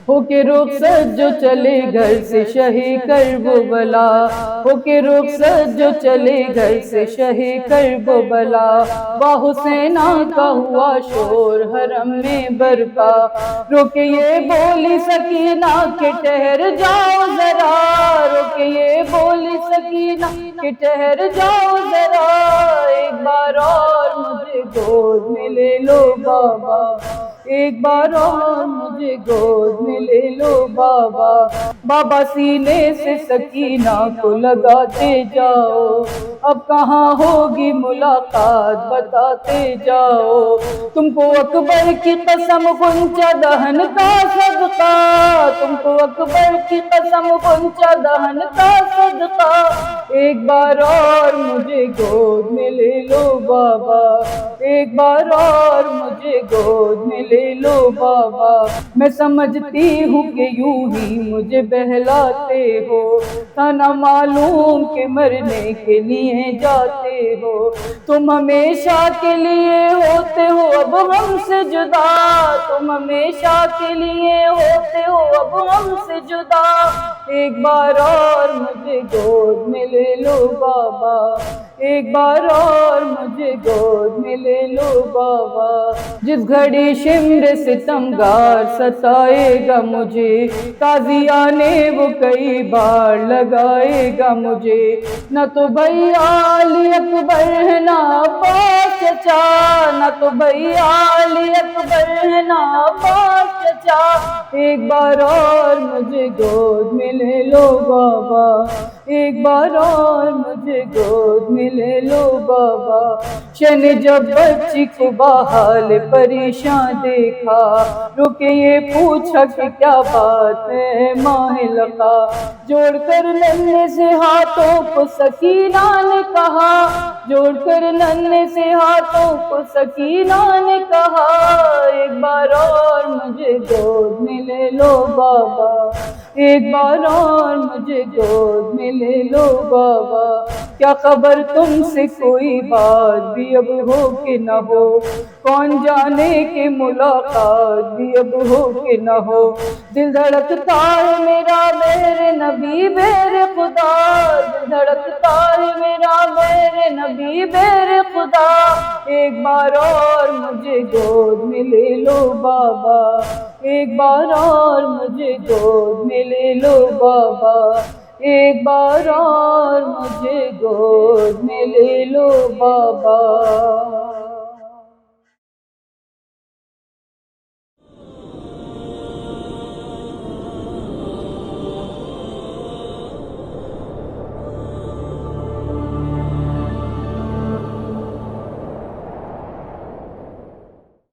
होके रुखसत जो चले घर से शही करबला, होके रुखसत जो चले घर से शही करबला। वाह हुसैना का हुआ शोर हरम में बरपा, रोके ये बोली सकीना कि ठहर जाओ जरा, रोके ये बोली सकीना कि ठहर जाओ जरा। एक बार और मुझे गोद में ले लो बाबा, एक बार और मुझे गोद में ले लो बाबा। बाबा सीने से सकीना को लगाते जाओ, अब कहाँ होगी मुलाकात बताते जाओ। तुमको अकबर की कसम गुंचा दहन का सदका, तुमको अकबर की कसम गुंचा दहन का सदका। एक बार और मुझे गोद में ले लो बाबा, एक बार और मुझे गोद में ले लो बाबा। मैं समझती हूँ कि यूं ही मुझे बहलाते हो, था ना मालूम कि मरने के लिए जाते हो। तुम हमेशा के लिए होते हो अब हमसे जुदा, तुम हमेशा के लिए होते हो अब हमसे जुदा। एक बार और मुझे गोद में ले लो बाबा, एक बार और मुझे गोद में ले लो बाबा। जिस घड़ी शिम्र सितमगार सताएगा मुझे, ताजिया ने वो कई बार लगाएगा मुझे। न तो भैया अली अकबर है ना अब्बास चचा, न तो भैया अली अकबर है ना अब्बास चचा। एक बार और मुझे गोद में ले लो बाबा, एक बार और मुझे गोद में ले लो बाबा। शन जब बच्ची को बहाल परेशान देखा, रुके ये पूछा कि क्या बात है माहे लका। जोड़कर नन्हे से हाथों को सकीना ने कहा, जोड़कर नन्हे से हाथों को सकीना ने कहा। एक बार और मुझे गोद में ले लो बाबा, एक बार और मुझे गोद में ले लो बाबा। क्या खबर तुमसे कोई बात भी अब हो कि न हो, कौन जाने कि मुलाकात भी अब हो कि न हो। दिल धड़कता है मेरा मेरे नबी मेरे खुदा, दिल धड़कता है मेरा मेरे नबी मेरे खुदा। एक बार और मुझे गोद में ले लो बाबा, एक बार और मुझे गोद में ले लो बाबा। एक बार और मुझे गोद में ले लो बाबा।